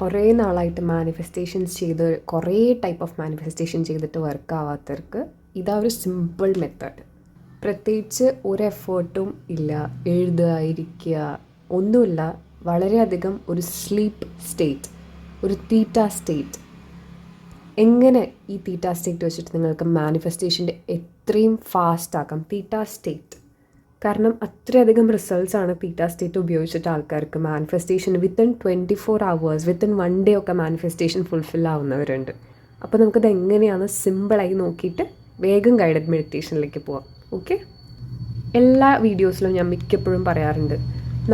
കുറേ നാളായിട്ട് മാനിഫെസ്റ്റേഷൻസ് ചെയ്ത് കുറേ ടൈപ്പ് ഓഫ് മാനിഫെസ്റ്റേഷൻ ചെയ്തിട്ട് വർക്ക് ആവാത്തവർക്ക് ഇതാ ഒരു സിമ്പിൾ മെത്തേഡ്. പ്രത്യേകിച്ച് ഒരു എഫേർട്ടും ഇല്ല, എഴുതുക, ഇരിക്കുക, ഒന്നുമില്ല. വളരെയധികം ഒരു സ്ലീപ്പ് സ്റ്റേറ്റ്, ഒരു തീറ്റ സ്റ്റേറ്റ്. എങ്ങനെ ഈ തീറ്റ സ്റ്റേറ്റ് വെച്ചിട്ട് നിങ്ങൾക്ക് മാനിഫെസ്റ്റേഷൻ്റെ എത്രയും ഫാസ്റ്റ് ആക്കാം തീറ്റ സ്റ്റേറ്റ്. കാരണം അത്രയധികം റിസൾട്ട്സാണ് തീറ്റ സ്റ്റേറ്റ് ഉപയോഗിച്ചിട്ട് ആൾക്കാർക്ക് manifestation within 24 hours, within 1 day ഒക്കെ മാനിഫെസ്റ്റേഷൻ ഫുൾഫിൽ ആവുന്നവരുണ്ട്. അപ്പോൾ നമുക്കത് എങ്ങനെയാണ് സിമ്പിളായി നോക്കിയിട്ട് വേഗം ഗൈഡഡ് മെഡിറ്റേഷനിലേക്ക് പോവാം. ഓക്കെ, എല്ലാ വീഡിയോസിലും ഞാൻ മിക്കപ്പോഴും പറയാറുണ്ട്,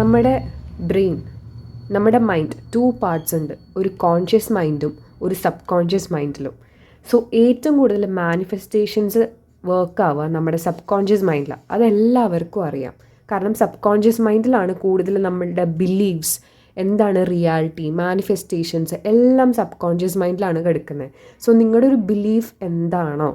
നമ്മുടെ ബ്രെയിൻ, നമ്മുടെ മൈൻഡ് 2 പാർട്സ് ഉണ്ട്. ഒരു കോൺഷ്യസ് മൈൻഡും ഒരു സബ് കോൺഷ്യസ് മൈൻഡിലും. സോ ഏറ്റവും കൂടുതൽ മാനിഫെസ്റ്റേഷൻസ് വർക്കാവുക നമ്മുടെ സബ് കോൺഷ്യസ് മൈൻഡിലാണ്. അതെല്ലാവർക്കും അറിയാം. കാരണം സബ് കോൺഷ്യസ് മൈൻഡിലാണ് കൂടുതൽ നമ്മളുടെ ബിലീവ്സ്, എന്താണ് റിയാലിറ്റി, മാനിഫെസ്റ്റേഷൻസ് എല്ലാം സബ് കോൺഷ്യസ് മൈൻഡിലാണ് കിടക്കുന്നത്. സോ നിങ്ങളുടെ ഒരു ബിലീഫ് എന്താണോ,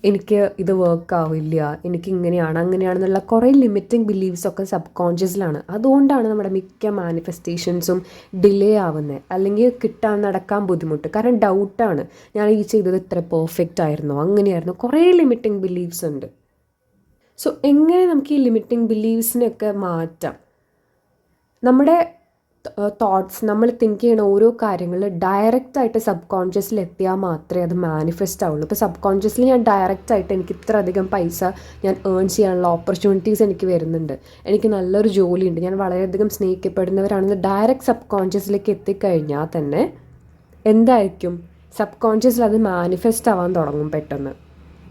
എനിക്ക് ഇത് വർക്കാവില്ല, എനിക്ക് ഇങ്ങനെയാണ് അങ്ങനെയാണെന്നുള്ള കുറേ ലിമിറ്റിംഗ് ബിലീവ്സൊക്കെ സബ് കോൺഷ്യസിലാണ്. അതുകൊണ്ടാണ് നമ്മുടെ മിക്ക മാനിഫെസ്റ്റേഷൻസും ഡിലേ ആവുന്നത്, അല്ലെങ്കിൽ നടക്കാൻ ബുദ്ധിമുട്ട്. കാരണം ഡൗട്ടാണ്, ഞാൻ ഈ ചെയ്തത് ഇത്ര പെർഫെക്റ്റ് ആയിരുന്നോ, അങ്ങനെയായിരുന്നോ, കുറേ ലിമിറ്റിംഗ് ബിലീവ്സ് ഉണ്ട്. സോ എങ്ങനെ നമുക്ക് ഈ ലിമിറ്റിംഗ് ബിലീവ്സിനെയൊക്കെ മാറ്റാം? നമ്മുടെ തോട്ട്സ്, നമ്മൾ തിങ്ക് ചെയ്യണ ഓരോ കാര്യങ്ങൾ ഡയറക്റ്റായിട്ട് സബ് കോൺഷ്യസിൽ എത്തിയാൽ മാത്രമേ അത് മാനിഫെസ്റ്റ് ആവുള്ളൂ. ഇപ്പോൾ സബ് കോൺഷ്യസിൽ ഞാൻ ഡയറക്റ്റായിട്ട് എനിക്ക് ഇത്ര അധികം പൈസ ഞാൻ ഏൺ ചെയ്യാനുള്ള ഓപ്പർച്യൂണിറ്റീസ് എനിക്ക് വരുന്നുണ്ട്, എനിക്ക് നല്ലൊരു ജോലിയുണ്ട്, ഞാൻ വളരെയധികം സ്നേഹിക്കപ്പെടുന്നവരാണെന്ന് ഡയറക്റ്റ് സബ് കോൺഷ്യസിലേക്ക് എത്തിക്കഴിഞ്ഞാൽ തന്നെ എന്തായിരിക്കും, സബ് കോൺഷ്യസിൽ അത് മാനിഫെസ്റ്റ് ആവാൻ തുടങ്ങും പെട്ടെന്ന്.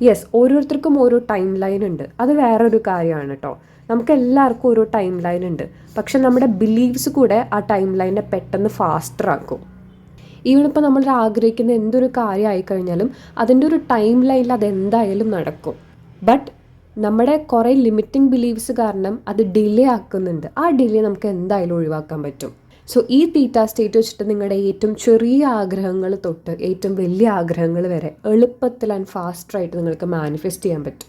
യെസ്, ഓരോരുത്തർക്കും ഓരോ ടൈം ലൈൻ ഉണ്ട്, അത് വേറൊരു കാര്യമാണ് കേട്ടോ. നമുക്ക് എല്ലാവർക്കും ഓരോ ടൈം ലൈൻ ഉണ്ട്. പക്ഷെ നമ്മുടെ ബിലീവ്സ് കൂടെ ആ ടൈം ലൈനെ പെട്ടെന്ന് ഫാസ്റ്റർ ആക്കും. ഈവൻ ഇപ്പോൾ നമ്മൾ ആഗ്രഹിക്കുന്ന എന്തൊരു കാര്യം ആയിക്കഴിഞ്ഞാലും അതിൻ്റെ ഒരു ടൈം ലൈനിൽ അതെന്തായാലും നടക്കും. ബട്ട് നമ്മുടെ കുറേ ലിമിറ്റിംഗ് ബിലീവ്സ് കാരണം അത് ഡിലേ ആക്കുന്നുണ്ട്. ആ ഡിലേ നമുക്ക് എന്തായാലും ഒഴിവാക്കാൻ പറ്റും. സോ ഈ തീറ്റ സ്റ്റേറ്റ് വെച്ചിട്ട് നിങ്ങളുടെ ഏറ്റവും ചെറിയ ആഗ്രഹങ്ങൾ തൊട്ട് ഏറ്റവും വലിയ ആഗ്രഹങ്ങൾ വരെ എളുപ്പത്തിൽ ആൻഡ് ഫാസ്റ്ററായിട്ട് നിങ്ങൾക്ക് മാനിഫെസ്റ്റ് ചെയ്യാൻ പറ്റും.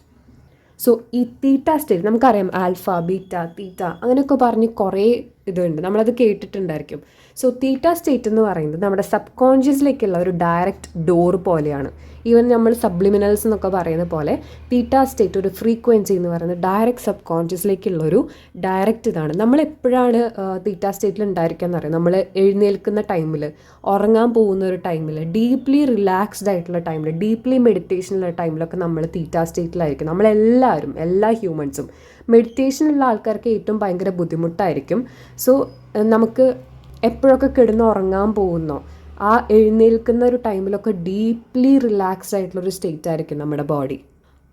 സോ ഈ തീറ്റ സ്റ്റേറ്റ് നമുക്കറിയാം, ആൽഫ, ബീറ്റ, തീറ്റ അങ്ങനെയൊക്കെ പറഞ്ഞ് കുറേ ഇതുണ്ട്, നമ്മളത് കേട്ടിട്ടുണ്ടായിരിക്കും. സോ തീറ്റ സ്റ്റേറ്റ് എന്ന് പറയുന്നത് നമ്മുടെ സബ് കോൺഷ്യസിലേക്കുള്ള ഒരു ഡയറക്റ്റ് ഡോർ പോലെയാണ്. ഈവൻ നമ്മൾ സബ്ലിമിനൽസ് എന്നൊക്കെ പറയുന്ന പോലെ തീറ്റ സ്റ്റേറ്റ് ഒരു ഫ്രീക്വൻസി എന്ന് പറയുന്നത് ഡയറക്റ്റ് സബ് കോൺഷ്യസിലേക്കുള്ളൊരു ഡയറക്റ്റ് ഇതാണ്. നമ്മളെപ്പോഴാണ് തീറ്റ സ്റ്റേറ്റിൽ ഉണ്ടായിരിക്കുക എന്നറിയാം, നമ്മൾ എഴുന്നേൽക്കുന്ന ടൈമിൽ, ഉറങ്ങാൻ പോകുന്ന ഒരു ടൈമിൽ, ഡീപ്ലി റിലാക്സ്ഡ് ആയിട്ടുള്ള ടൈമിൽ, ഡീപ്ലി മെഡിറ്റേഷനുള്ള ടൈമിലൊക്കെ നമ്മൾ തീറ്റ സ്റ്റേറ്റിലായിരിക്കും. നമ്മളെല്ലാവരും, എല്ലാ ഹ്യൂമൻസും. മെഡിറ്റേഷനുള്ള ആൾക്കാർക്ക് ഏറ്റവും ഭയങ്കര ബുദ്ധിമുട്ടായിരിക്കും. സോ നമുക്ക് എപ്പോഴൊക്കെ കിടന്ന് ഉറങ്ങാൻ പോകുന്നോ ആ എഴുന്നേൽക്കുന്ന ഒരു ടൈമിലൊക്കെ ഡീപ്ലി റിലാക്സ്ഡ് ആയിട്ടുള്ളൊരു സ്റ്റേറ്റ് ആയിരിക്കും നമ്മുടെ ബോഡി.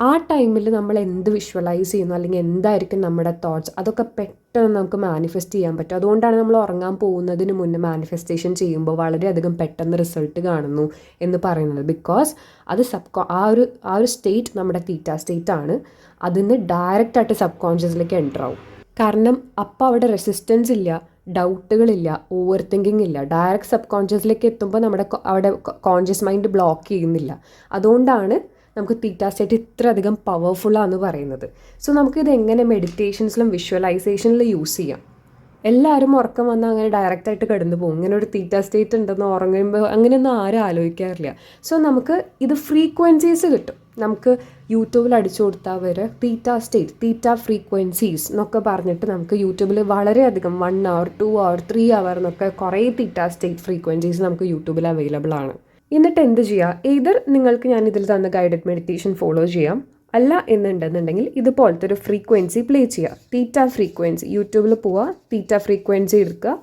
ആ ടൈമിൽ നമ്മൾ എന്ത് വിഷ്വലൈസ് ചെയ്യുന്നു, അല്ലെങ്കിൽ എന്തായിരിക്കും നമ്മുടെ തോട്ട്സ്, അതൊക്കെ പെട്ടെന്ന് നമുക്ക് മാനിഫെസ്റ്റ് ചെയ്യാൻ പറ്റും. അതുകൊണ്ടാണ് നമ്മൾ ഉറങ്ങാൻ പോകുന്നതിന് മുന്നേ മാനിഫെസ്റ്റേഷൻ ചെയ്യുമ്പോൾ വളരെയധികം പെട്ടെന്ന് റിസൾട്ട് കാണുന്നു എന്ന് പറയുന്നത്. ബിക്കോസ് അത് ആ ഒരു സ്റ്റേറ്റ് നമ്മുടെ തീറ്റ സ്റ്റേറ്റ് ആണ്. അതിന് ഡയറക്റ്റായിട്ട് സബ് കോൺഷ്യസിലേക്ക് എൻ്റർ ആവും. കാരണം അപ്പോൾ അവിടെ റെസിസ്റ്റൻസ് ഇല്ല, ഡൗട്ടുകളില്ല, ഓവർ തിങ്കിങ് ഇല്ല. ഡയറക്റ്റ് സബ് കോൺഷ്യസിലേക്ക് എത്തുമ്പോൾ നമ്മുടെ അവിടെ കോൺഷ്യസ് മൈൻഡ് ബ്ലോക്ക് ചെയ്യുന്നില്ല. അതുകൊണ്ടാണ് നമുക്ക് തീറ്റ സ്റ്റേറ്റ് ഇത്ര അധികം പവർഫുള്ളാന്ന് പറയുന്നത്. സോ നമുക്കിത് എങ്ങനെ മെഡിറ്റേഷൻസിലും വിഷ്വലൈസേഷനിലും യൂസ് ചെയ്യാം. എല്ലാവരും ഉറക്കം വന്നാൽ അങ്ങനെ ഡയറക്റ്റായിട്ട് കിടന്നു പോകും. ഇങ്ങനെ ഒരു തീറ്റ സ്റ്റേറ്റ് ഉണ്ടെന്ന് ഉറങ്ങുമ്പോൾ അങ്ങനെയൊന്നും ആരും ആലോചിക്കാറില്ല. സോ നമുക്ക് ഇത് ഫ്രീക്വൻസീസ് കിട്ടും. നമുക്ക് യൂട്യൂബിൽ അടിച്ചു കൊടുത്താൽ വരെ തീറ്റ സ്റ്റേറ്റ്, തീറ്റ ഫ്രീക്വൻസീസ് എന്നൊക്കെ പറഞ്ഞിട്ട് നമുക്ക് യൂട്യൂബിൽ വളരെയധികം 1 hour, 2 hour, 3 hour എന്നൊക്കെ കുറേ തീറ്റ സ്റ്റേറ്റ് ഫ്രീക്വൻസീസ് നമുക്ക് യൂട്യൂബിൽ അവൈലബിൾ ആണ്. എന്നിട്ട് എന്ത് ചെയ്യുക, ഏതർ നിങ്ങൾക്ക് ഞാൻ ഇതിൽ തന്ന ഗൈഡഡ് മെഡിറ്റേഷൻ ഫോളോ ചെയ്യാം, അല്ല എന്നുണ്ടെന്നുണ്ടെങ്കിൽ ഇതുപോലത്തെ ഒരു ഫ്രീക്വൻസി പ്ലേ ചെയ്യുക. തീറ്റ ഫ്രീക്വൻസി യൂട്യൂബിൽ പോവുക, തീറ്റ ഫ്രീക്വൻസി എടുക്കുക.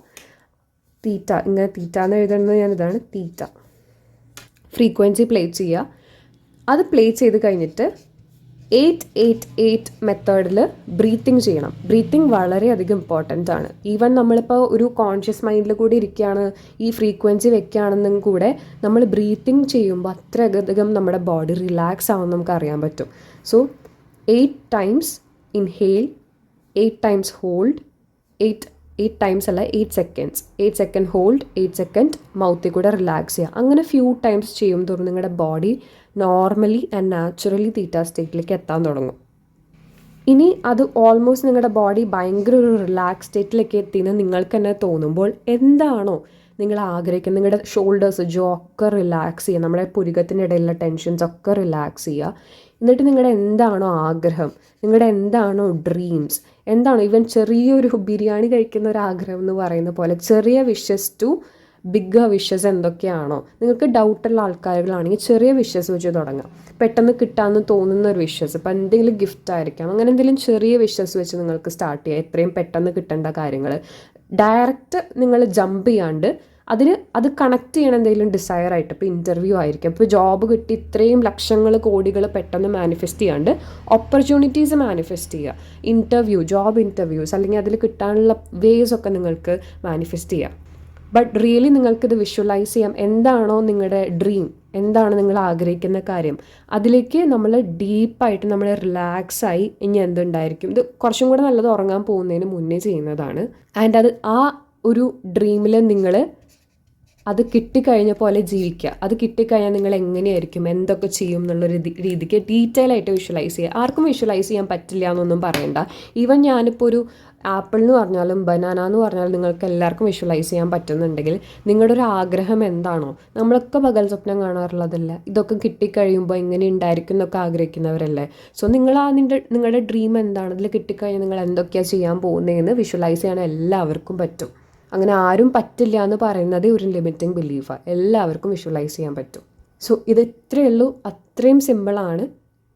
തീറ്റ, ഇങ്ങനെ തീറ്റ എന്ന് എഴുതുന്നത് ഞാനിതാണ്, തീറ്റ ഫ്രീക്വൻസി പ്ലേ ചെയ്യുക. അത് പ്ലേ ചെയ്ത് കഴിഞ്ഞിട്ട് 8-8-8 മെത്തേഡിൽ ബ്രീത്തിങ് ചെയ്യണം. ബ്രീത്തിങ് വളരെയധികം ഇമ്പോർട്ടൻ്റ് ആണ്. ഈവൻ നമ്മളിപ്പോൾ ഒരു കോൺഷ്യസ് മൈൻഡിൽ കൂടി ഇരിക്കുകയാണ്, ഈ ഫ്രീക്വൻസി വെക്കുകയാണെന്നും കൂടെ നമ്മൾ ബ്രീത്തിങ് ചെയ്യുമ്പോൾ അത്രയധികം നമ്മുടെ ബോഡി റിലാക്സ് ആവുമെന്ന് നമുക്ക് അറിയാൻ പറ്റും. So 8 times inhale, 8 times hold, 8 times അല്ല, 8 seconds, 8 second ഹോൾഡ്, 8 second മൗത്തിൽ കൂടെ റിലാക്സ് ചെയ്യുക. അങ്ങനെ ഫ്യൂ ടൈംസ് ചെയ്യും തോറും നിങ്ങളുടെ ബോഡി നോർമലി ആൻഡ് നാച്ചുറലി തീറ്റ സ്റ്റേറ്റിലേക്ക് എത്താൻ തുടങ്ങും. ഇനി അത് ഓൾമോസ്റ്റ് നിങ്ങളുടെ ബോഡി ഭയങ്കര ഒരു റിലാക്സ് സ്റ്റേറ്റിലേക്ക് എത്തിയെന്ന് നിങ്ങൾക്ക് തന്നെ തോന്നുമ്പോൾ എന്താണോ നിങ്ങൾ ആഗ്രഹിക്കുന്ന നിങ്ങളുടെ ഷോൾഡേഴ്സ് ജോ ഒക്കെ റിലാക്സ് ചെയ്യുക, നമ്മുടെ പുരികത്തിൻ്റെ ഇടയിലുള്ള ടെൻഷൻസ് ഒക്കെ റിലാക്സ് ചെയ്യുക. എന്നിട്ട് നിങ്ങളുടെ എന്താണോ ആഗ്രഹം, നിങ്ങളുടെ എന്താണോ ഡ്രീംസ്, എന്താണോ ഈവൻ ചെറിയൊരു ബിരിയാണി കഴിക്കുന്ന ഒരു ആഗ്രഹം എന്ന് പറയുന്ന പോലെ ചെറിയ വിഷസ് ടു ബിഗ് വിഷസ് എന്തൊക്കെയാണോ, നിങ്ങൾക്ക് ഡൗട്ടുള്ള ആൾക്കാരുകളാണെങ്കിൽ ചെറിയ വിഷസ് വെച്ച് തുടങ്ങാം. പെട്ടെന്ന് കിട്ടാമെന്ന് തോന്നുന്ന ഒരു വിഷസ്, ഇപ്പം എന്തെങ്കിലും ഗിഫ്റ്റ് ആയിരിക്കാം, അങ്ങനെ എന്തെങ്കിലും ചെറിയ വിഷസ് വെച്ച് നിങ്ങൾക്ക് സ്റ്റാർട്ട് ചെയ്യാം. എത്രയും പെട്ടെന്ന് കിട്ടേണ്ട കാര്യങ്ങൾ ഡയറക്റ്റ് നിങ്ങൾ ജമ്പ് ചെയ്യാണ്ട് അത് കണക്ട് ചെയ്യണം എന്തെങ്കിലും ഡിസയർ ആയിട്ട്. ഇപ്പോൾ ഇൻ്റർവ്യൂ ആയിരിക്കും, ഇപ്പോൾ ജോബ് കിട്ടി ഇത്രയും ലക്ഷങ്ങൾ കോടികൾ പെട്ടെന്ന് മാനിഫെസ്റ്റ് ചെയ്യാണ്ട് ഓപ്പർച്യൂണിറ്റീസ് മാനിഫെസ്റ്റ് ചെയ്യുക. ജോബ് ഇൻ്റർവ്യൂസ് അല്ലെങ്കിൽ അതിൽ കിട്ടാനുള്ള വേസ് ഒക്കെ നിങ്ങൾക്ക് മാനിഫെസ്റ്റ് ചെയ്യാം. ബട്ട് റിയലി നിങ്ങൾക്കിത് വിഷ്വലൈസ് ചെയ്യാം. എന്താണോ നിങ്ങളുടെ ഡ്രീം, എന്താണ് നിങ്ങൾ ആഗ്രഹിക്കുന്ന കാര്യം, അതിലേക്ക് നമ്മൾ ഡീപ്പായിട്ട് നമ്മൾ റിലാക്സായി ഇനി എന്തുണ്ടായിരിക്കും. ഇത് കുറച്ചും കൂടെ നല്ലത് ഉറങ്ങാൻ പോകുന്നതിന് മുന്നേ ചെയ്യുന്നതാണ്. ആൻഡ് അത് ആ ഒരു ഡ്രീമിൽ നിങ്ങൾ അത് കിട്ടിക്കഴിഞ്ഞ പോലെ ജീവിക്കുക. അത് കിട്ടിക്കഴിഞ്ഞാൽ നിങ്ങൾ എങ്ങനെയായിരിക്കും, എന്തൊക്കെ ചെയ്യും എന്നുള്ളൊരു രീതിക്ക് ഡീറ്റെയിൽ ആയിട്ട് വിഷ്വലൈസ് ചെയ്യുക. ആർക്കും വിഷ്വലൈസ് ചെയ്യാൻ പറ്റില്ല എന്നൊന്നും പറയണ്ട. ഈവൻ ഞാനിപ്പോൾ ഒരു ആപ്പിൾ എന്ന് പറഞ്ഞാലും ബനാന എന്ന് പറഞ്ഞാലും നിങ്ങൾക്ക് എല്ലാവർക്കും വിഷ്വലൈസ് ചെയ്യാൻ പറ്റുന്നുണ്ടെങ്കിൽ നിങ്ങളുടെ ഒരു ആഗ്രഹം എന്താണോ, നമ്മളൊക്കെ പകൽ സ്വപ്നം കാണാറുള്ളതല്ല, ഇതൊക്കെ കിട്ടിക്കഴിയുമ്പോൾ എങ്ങനെ ഉണ്ടായിരിക്കും എന്നൊക്കെ ആഗ്രഹിക്കുന്നവരല്ലേ. സോ നിങ്ങളുടെ ഡ്രീം എന്താണ്, അതിൽ കിട്ടിക്കഴിഞ്ഞാൽ നിങ്ങൾ എന്തൊക്കെയാണ് ചെയ്യാൻ പോകുന്നതെന്ന് വിഷ്വലൈസ് ചെയ്യാൻ എല്ലാവർക്കും പറ്റും. അങ്ങനെ ആരും പറ്റില്ല എന്ന് പറയുന്നത് ഒരു ലിമിറ്റിംഗ് ബിലീഫാണ്. എല്ലാവർക്കും വിഷ്വലൈസ് ചെയ്യാൻ പറ്റും. സോ ഇത് ഇത്രയേ ഉള്ളൂ, അത്രയും സിമ്പിളാണ്.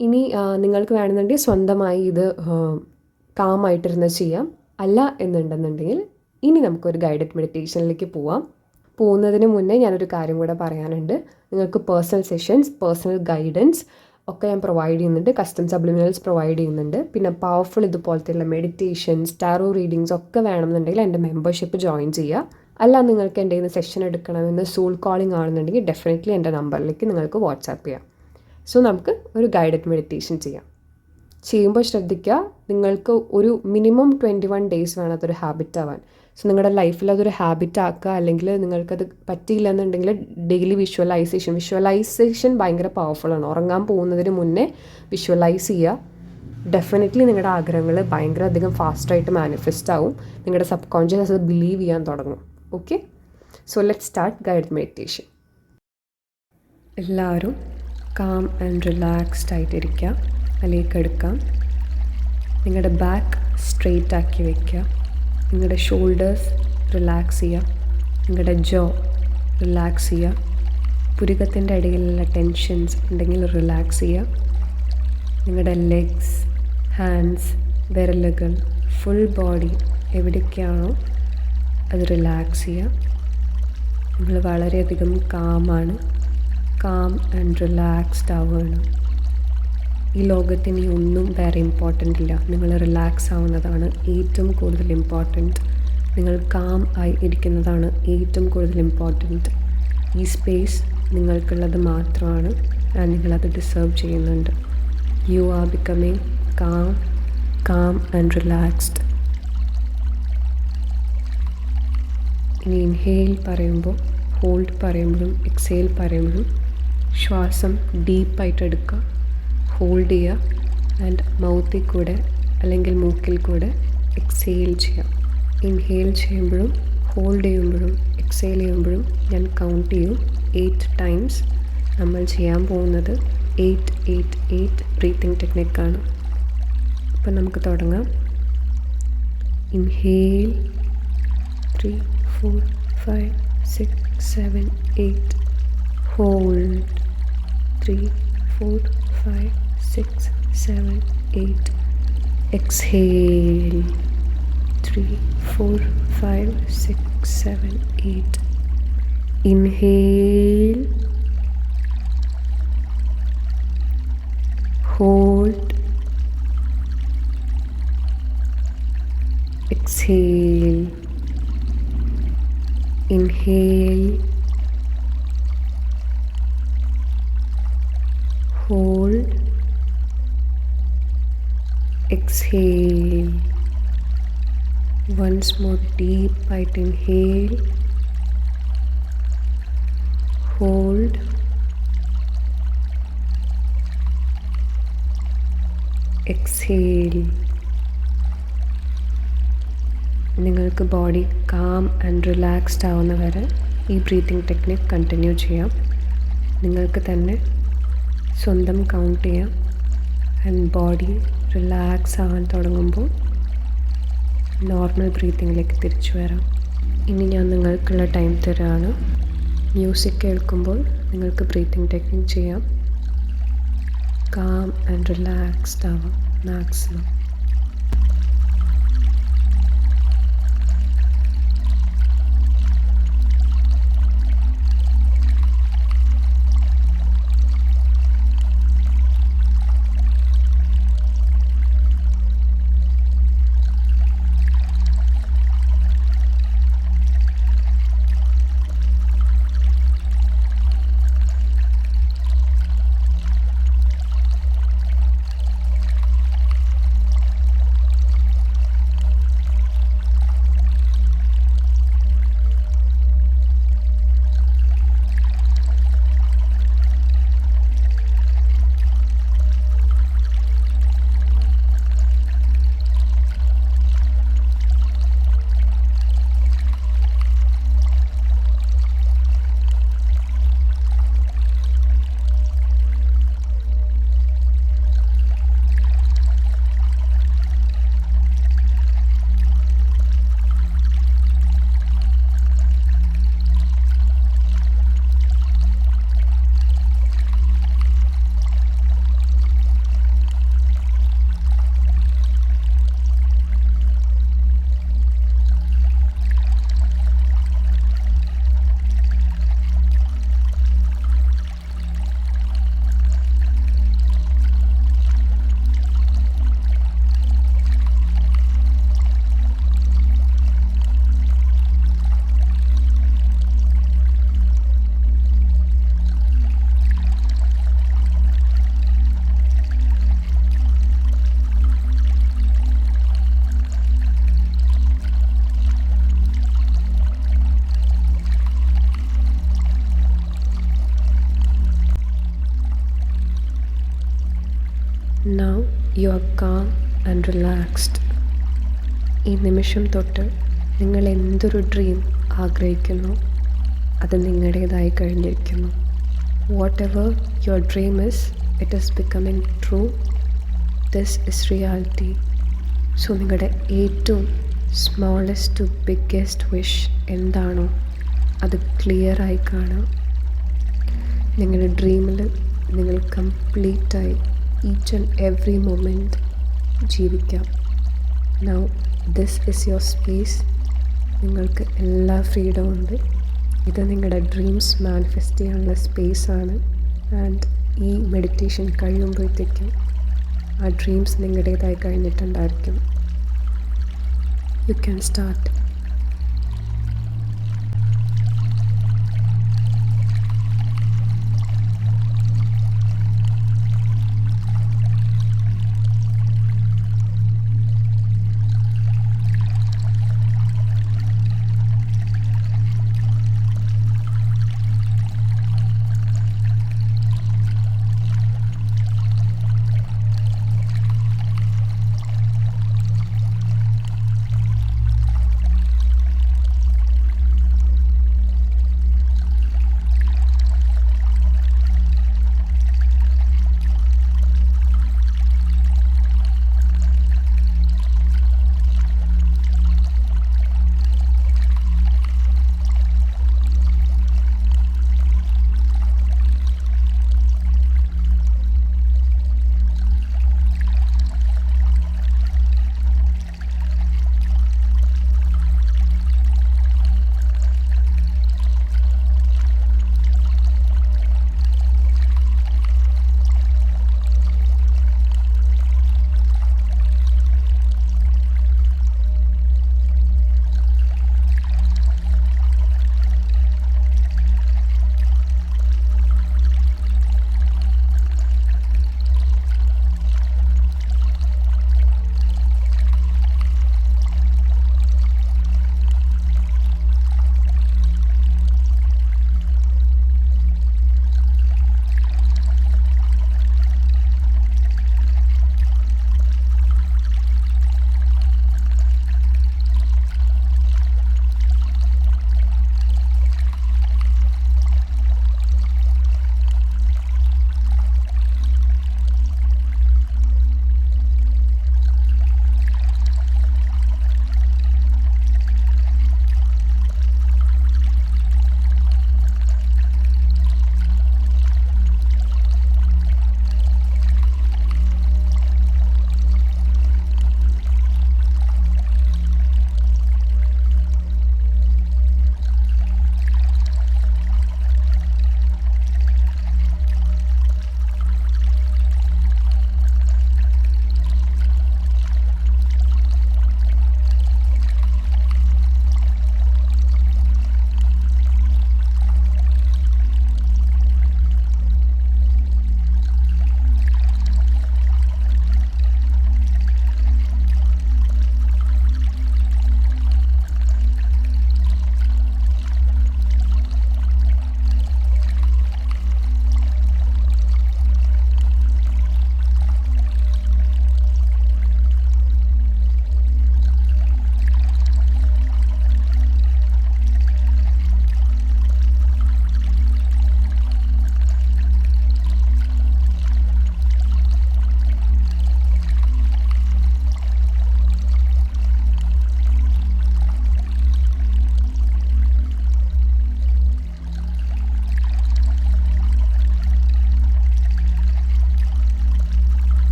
ഇനി നിങ്ങൾക്ക് വേണമെന്നുണ്ടെങ്കിൽ സ്വന്തമായി ഇത് കാമായിട്ടിരുന്ന് ചെയ്യാം. അല്ല എന്നുണ്ടെന്നുണ്ടെങ്കിൽ ഇനി നമുക്കൊരു ഗൈഡഡ് മെഡിറ്റേഷനിലേക്ക് പോകുന്നതിന് മുന്നേ ഞാനൊരു കാര്യം കൂടെ പറയാനുണ്ട്. നിങ്ങൾക്ക് പേഴ്സണൽ സെഷൻസ്, പേഴ്സണൽ ഗൈഡൻസ് ഒക്കെ ഞാൻ പ്രൊവൈഡ് ചെയ്യുന്നുണ്ട്. കസ്റ്റം സപ്ലിമിനൽസ് പ്രൊവൈഡ് ചെയ്യുന്നുണ്ട്. പിന്നെ പവർഫുൾ ഇതുപോലത്തെയുള്ള മെഡിറ്റേഷൻസ്, ടാറോ റീഡിങ്സ് ഒക്കെ വേണമെന്നുണ്ടെങ്കിൽ എൻ്റെ മെമ്പർഷിപ്പ് ജോയിൻ ചെയ്യുക. അല്ല നിങ്ങൾക്ക് എൻ്റെ കയ്യിൽ നിന്ന് സെഷൻ എടുക്കണമെന്ന് സോൾ കോളിംഗ് ആണെന്നുണ്ടെങ്കിൽ ഡെഫിനറ്റ്ലി എൻ്റെ നമ്പറിലേക്ക് നിങ്ങൾക്ക് വാട്സാപ്പ് ചെയ്യാം. സോ നമുക്ക് ഒരു ഗൈഡഡ് മെഡിറ്റേഷൻ ചെയ്യുമ്പോൾ ശ്രദ്ധിക്കുക, നിങ്ങൾക്ക് ഒരു മിനിമം 21 days വേണം അതൊരു ഹാബിറ്റ് ആവാൻ. സോ നിങ്ങളുടെ ലൈഫിൽ അതൊരു ഹാബിറ്റ് ആക്കുക. അല്ലെങ്കിൽ നിങ്ങൾക്കത് പറ്റിയില്ല എന്നുണ്ടെങ്കിൽ ഡെയിലി വിഷ്വലൈസേഷൻ ഭയങ്കര പവർഫുള്ളാണ്. ഉറങ്ങാൻ പോകുന്നതിന് മുന്നേ വിഷ്വലൈസ് ചെയ്യുക. ഡെഫിനറ്റ്ലി നിങ്ങളുടെ ആഗ്രഹങ്ങൾ ഭയങ്കര അധികം ഫാസ്റ്റായിട്ട് മാനിഫെസ്റ്റ് ആവും. നിങ്ങളുടെ സബ് കോൺഷ്യസ് അത് ബിലീവ് ചെയ്യാൻ തുടങ്ങും. Okay, so let's start guided meditation. എല്ലാവരും കാം ആൻഡ് റിലാക്സ്ഡ് ആയിട്ടിരിക്കുക. അതിലേക്ക് എടുക്കാം. നിങ്ങളുടെ ബാക്ക് സ്ട്രെയിറ്റ് ആക്കി വയ്ക്കുക. നിങ്ങളുടെ ഷോൾഡേഴ്സ് റിലാക്സ് ചെയ്യുക. നിങ്ങളുടെ ജോ റിലാക്സ് ചെയ്യുക. പുരികത്തിൻ്റെ ഇടയിലുള്ള ടെൻഷൻസ് ഉണ്ടെങ്കിൽ റിലാക്സ് ചെയ്യുക. നിങ്ങളുടെ ലെഗ്സ്, ഹാൻഡ്സ്, വിരലുകൾ, ഫുൾ ബോഡി എവിടെയൊക്കെയാണോ അത് റിലാക്സ് ചെയ്യുക. നിങ്ങൾ വളരെയധികം കാം ആൻഡ് റിലാക്സ്ഡ് ആവുകയാണ്. ഈ ലോകത്തിന് ഒന്നും വേറെ ഇമ്പോർട്ടൻ്റ് ഇല്ല. നിങ്ങൾ റിലാക്സ് ആവുന്നതാണ് ഏറ്റവും കൂടുതൽ ഇമ്പോർട്ടൻറ്റ്. നിങ്ങൾ കാം ആയി ഇരിക്കുന്നതാണ് ഏറ്റവും കൂടുതൽ ഇമ്പോർട്ടൻറ്റ്. ഈ സ്പേസ് നിങ്ങൾക്കുള്ളത് മാത്രമാണ്. നിങ്ങളത് ഡിസേർവ് ചെയ്യുന്നുണ്ട്. You are becoming calm and relaxed. ഇനി ഇൻഹെയിൽ പറയുമ്പോൾ, ഹോൾഡ് പറയുമ്പോഴും എക്സെയിൽ പറയുമ്പോഴും ശ്വാസം ഡീപ്പായിട്ട് എടുക്കുക, ഹോൾഡ് ചെയ്യുക ആൻഡ് മൗത്തിൽ കൂടെ അല്ലെങ്കിൽ മൂക്കിൽ കൂടെ എക്സെയിൽ ചെയ്യുക. ഇൻഹെയിൽ ചെയ്യുമ്പോഴും ഹോൾഡ് ചെയ്യുമ്പോഴും എക്സെയിൽ ചെയ്യുമ്പോഴും ഞാൻ കൗണ്ട് ചെയ്യും 8 times. നമ്മൾ ചെയ്യാൻ പോകുന്നത് 8-8-8 ബ്രീത്തിങ് ടെക്നിക്കാണ്. അപ്പം നമുക്ക് തുടങ്ങാം. Inhale 3, 4, 5, 6, 7, 8. Hold 3, 4, 5, 6, 7, 8. Exhale 3, 4, 5, 6, 7, 8. Inhale, hold, exhale, inhale, hold, exhale. Once more, deep bite, inhale, hold, exhale. നിങ്ങൾക്ക് ബോഡി കാം ആൻഡ് റിലാക്സ്ഡ് ആവുന്ന വരെ ഈ ബ്രീത്തിങ് ടെക്നിക് കണ്ടിന്യൂ ചെയ്യാം. നിങ്ങൾക്ക് തന്നെ സ്വന്തം കൗണ്ട് ചെയ്യാം. ആൻഡ് ബോഡി റിലാക്സ് ആവാൻ തുടങ്ങുമ്പോൾ നോർമൽ ബ്രീത്തിങ്ങിലേക്ക് തിരിച്ചു വരാം. ഇനി ഞാൻ നിങ്ങൾക്കുള്ള ടൈം തരാണ്. മ്യൂസിക് കേൾക്കുമ്പോൾ നിങ്ങൾക്ക് ബ്രീത്തിങ് ടെക്നിക് ചെയ്യാം. കാം ആൻഡ് റിലാക്സ്ഡ് ആവാം maximum. Now you are calm and relaxed. ഈ നിമിഷം തൊട്ട് നിങ്ങൾ എന്തൊരു ഡ്രീം ആഗ്രഹിക്കുന്നു അത് നിങ്ങളുടേതായി കഴിഞ്ഞിരിക്കുന്നു. What ever your dream is, it is becoming true. This is reality. So നിങ്ങളുടെ ഏറ്റവും സ്മോളസ്റ്റ് ടു ബിഗ്ഗസ്റ്റ് വിഷ് എന്താണോ അത് ക്ലിയറായി കാണാം. നിങ്ങളുടെ ഡ്രീമിൽ നിങ്ങൾ കംപ്ലീറ്റായി ഈച്ച് ആൻഡ് എവറി മൊമെൻറ്റ് ജീവിക്കാം. Now this is your space. നിങ്ങൾക്ക് എല്ലാ ഫ്രീഡവും ഉണ്ട്. ഇത് നിങ്ങളുടെ ഡ്രീംസ് മാനിഫെസ്റ്റ് ചെയ്യാനുള്ള സ്പേസാണ്. ആൻഡ് ഈ മെഡിറ്റേഷൻ കഴിയുമ്പോഴത്തേക്കും ആ ഡ്രീംസ് നിങ്ങളുടേതായി കഴിഞ്ഞിട്ടുണ്ടായിരിക്കും. You can start.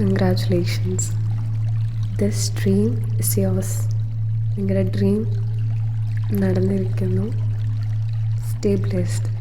Congratulations, this dream is yours. നിങ്ങളുടെ ഡ്രീം നടന്നിരിക്കുന്നു. Stay blessed.